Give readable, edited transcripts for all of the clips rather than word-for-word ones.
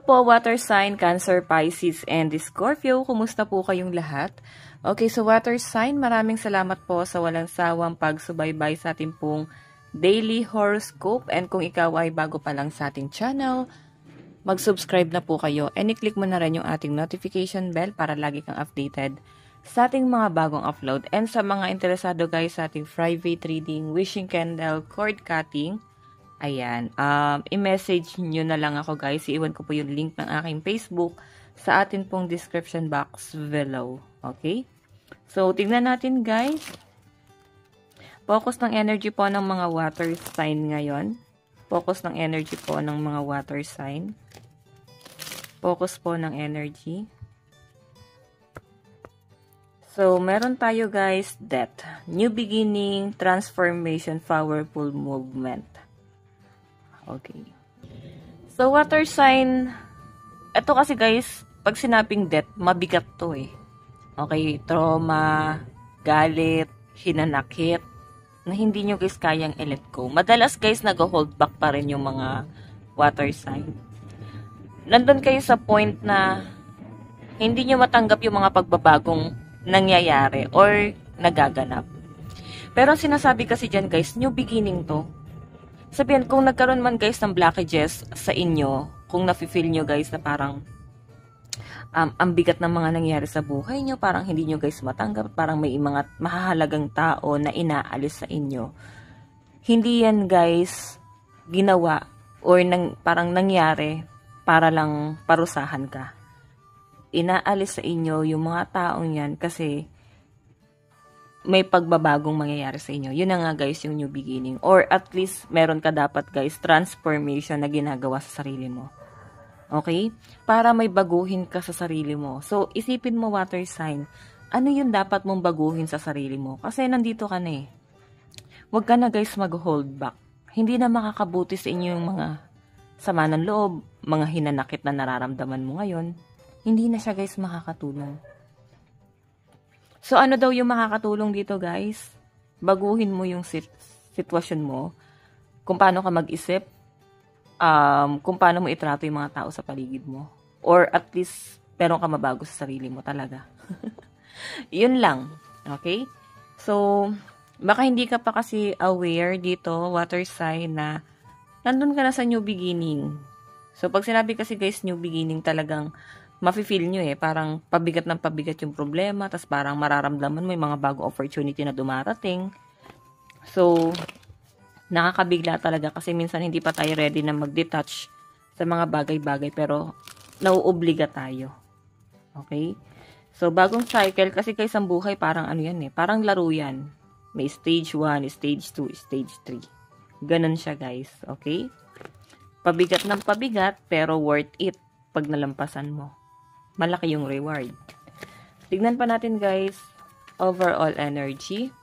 po, water sign, Cancer, Pisces, and Scorpio. Kumusta po kayong lahat? Okay, so water sign, maraming salamat po sa walang sawang pagsubaybay sa ating pong daily horoscope. And kung ikaw ay bago pa lang sa ating channel, mag-subscribe na po kayo. And i-click mo na rin yung ating notification bell para lagi kang updated sa ating mga bagong upload. And sa mga interesado guys sa ating private reading, wishing candle, cord cutting, ayan, i-message nyo na lang ako guys. Iiwan ko po yung link ng aking Facebook sa atin pong description box below. Okay? So, tignan natin guys. Focus ng energy po ng mga water sign ngayon. Focus ng energy po ng mga water sign. Focus po ng energy. So, meron tayo guys, death. New beginning, transformation, powerful movement. Okay. So, water sign, ito kasi guys, pag sinabing death, mabigat to eh. Okay, trauma, galit, hinanakit, na hindi nyo guys kayang i-let go. Madalas guys, nag-hold back pa rin yung mga water sign. Nandun kayo sa point na hindi nyo matanggap yung mga pagbabagong nangyayari or nagaganap. Pero ang sinasabi kasi dyan guys, new beginning to. Sabihin, kung nagkaroon man guys ng blockages sa inyo, kung nafe-feel nyo guys na parang ang bigat ng mga nangyayari sa buhay nyo, parang hindi nyo guys matanggap, parang may mga mahahalagang tao na inaalis sa inyo. Hindi yan guys ginawa or parang nangyari para lang parusahan ka. Inaalis sa inyo yung mga taong yan kasi may pagbabagong mangyayari sa inyo. Yun na nga guys yung new beginning. Or at least meron ka dapat guys transformation na ginagawa sa sarili mo. Okay? Para may baguhin ka sa sarili mo. So, isipin mo water sign, ano yung dapat mong baguhin sa sarili mo? Kasi nandito ka na eh. Huwag ka na guys mag-hold back. Hindi na makakabuti sa inyo yung mga sama ng loob, mga hinanakit na nararamdaman mo ngayon. Hindi na siya guys makakatulong. So, ano daw yung makakatulong dito, guys? Baguhin mo yung sitwasyon mo. Kung paano ka mag-isip. Kung paano mo itrato yung mga tao sa paligid mo. Or at least, meron ka mabago sa sarili mo talaga. Yun lang. Okay? So, baka hindi ka pa kasi aware dito, water sign, na nandun ka na sa new beginning. So, pag sinabi kasi guys, new beginning, talagang mafe-feel nyo eh, parang pabigat ng pabigat yung problema, tas parang mararamdaman mo yung mga bagong opportunity na dumarating. So, nakakabigla talaga kasi minsan hindi pa tayo ready na mag-detach sa mga bagay-bagay, pero nauobliga tayo. Okay? So, bagong cycle, kasi guys, ang buhay parang ano yan eh, parang laro yan. May stage 1, stage 2, stage 3. Ganun siya guys, okay? Pabigat ng pabigat, pero worth it pag nalampasan mo. Malaki yung reward. Tignan pa natin guys, overall energy.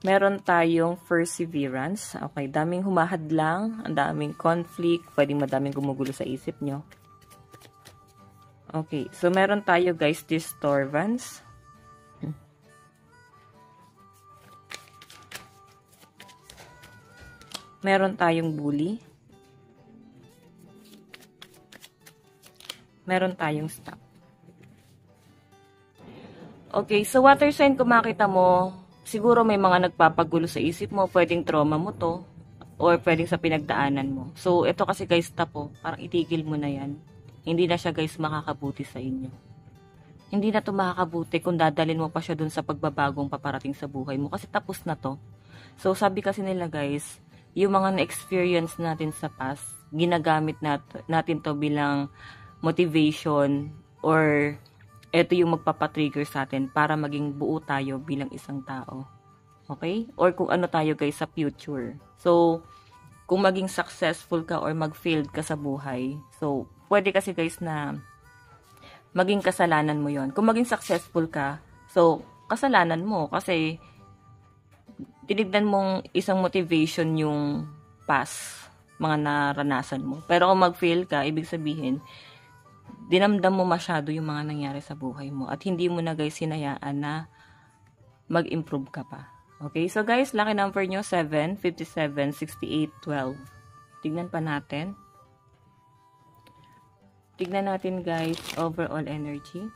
Meron tayong perseverance. Okay, daming humahadlang, ang daming conflict, pwedeng madaming gumugulo sa isip nyo. Okay, so meron tayo guys, disturbance. Meron tayong bully. Meron tayong stop. Okay, so water sign, kung makita mo, siguro may mga nagpapagulo sa isip mo, pwedeng trauma mo to, or pwedeng sa pinagdaanan mo. So, ito kasi guys, stop po, parang itigil mo na yan. Hindi na siya guys makakabuti sa inyo. Hindi na to makakabuti kung dadalhin mo pa siya dun sa pagbabagong paparating sa buhay mo, kasi tapos na to. So, sabi kasi nila guys, yung mga na-experience natin sa past, ginagamit natin to bilang motivation or ito yung magpapatrigger sa atin para maging buo tayo bilang isang tao. Okay? Or kung ano tayo guys sa future. So, kung maging successful ka or mag-failed ka sa buhay, so, pwede kasi guys na maging kasalanan mo yon. Kung maging successful ka, so, kasalanan mo kasi tinignan mong isang motivation yung past, mga naranasan mo. Pero kung mag-fail ka, ibig sabihin, dinamdam mo masyado yung mga nangyari sa buhay mo at hindi mo na guys hinayaan na mag-improve ka pa. Okay, so guys, lucky number nyo 7, 57, 68, 12. Tignan pa natin. Tignan natin guys, overall energy.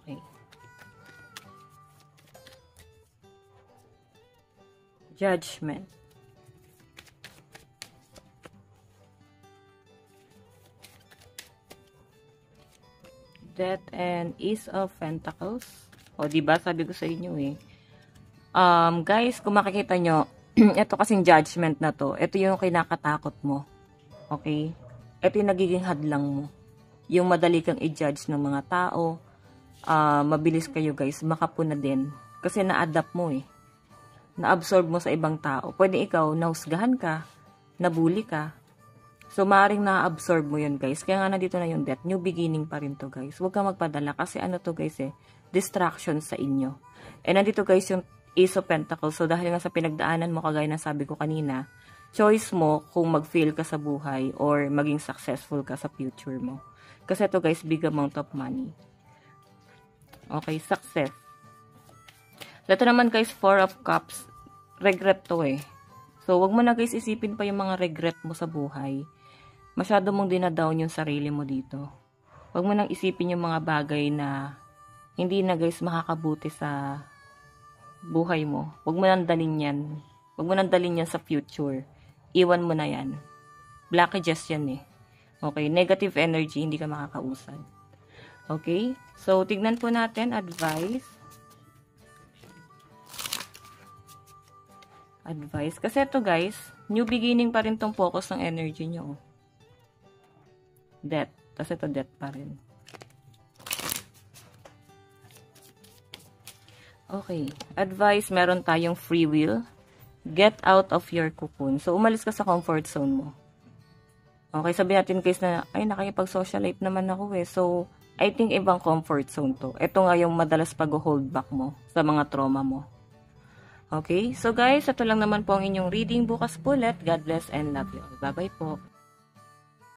Okay. Judgment. Death and Ace of Pentacles. O, diba? Sabi ko sa inyo eh. Guys, kung makikita nyo, ito kasing judgment na to, ito yung kinakatakot mo. Okay? Ito yung nagiging hadlang mo. Yung madali kang i-judge ng mga tao, mabilis kayo guys, makapuna din. Kasi na-adapt mo eh. Na-absorb mo sa ibang tao. Pwede ikaw, nahusgahan ka, nabully ka. So, maaaring na-absorb mo yun guys. Kaya nga nandito na yung death. New beginning pa rin to guys. Huwag kang magpadala kasi ano to guys eh, distraction sa inyo. And nandito guys yung Ace of Pentacles. So, dahil nga sa pinagdaanan mo, kagaya ng sabi ko kanina, choice mo kung mag-fail ka sa buhay or maging successful ka sa future mo. Kasi ito guys, big amount of money. Okay, success. Ito naman guys, 4 of Cups. Regret to eh. So, wag mo na guys isipin pa yung mga regret mo sa buhay. Masyado mong dinadown yung sarili mo dito. Wag mo nang isipin yung mga bagay na hindi na guys makakabuti sa buhay mo. Wag mo nang dalhin yan. Wag mo nang dalhin yan sa future. Iwan mo na yan. Blockages yan eh. Okay, negative energy, hindi ka makakausad. Okay? So, tignan po natin, advice. Advice. Kasi ito guys, new beginning pa rin tong focus ng energy nyo. Death. Kasi ito death pa rin. Okay. Advice, meron tayong free will. Get out of your cocoon. So, umalis ka sa comfort zone mo. Okay, sabihin natin guys na, ay, nakikipag-socialite naman ako eh. So, I think ibang comfort zone to. Ito nga yung madalas pag-hold back mo sa mga trauma mo. Okay, so guys, ito lang naman po ang inyong reading bukas po ulit. God bless and love you all. Bye-bye po.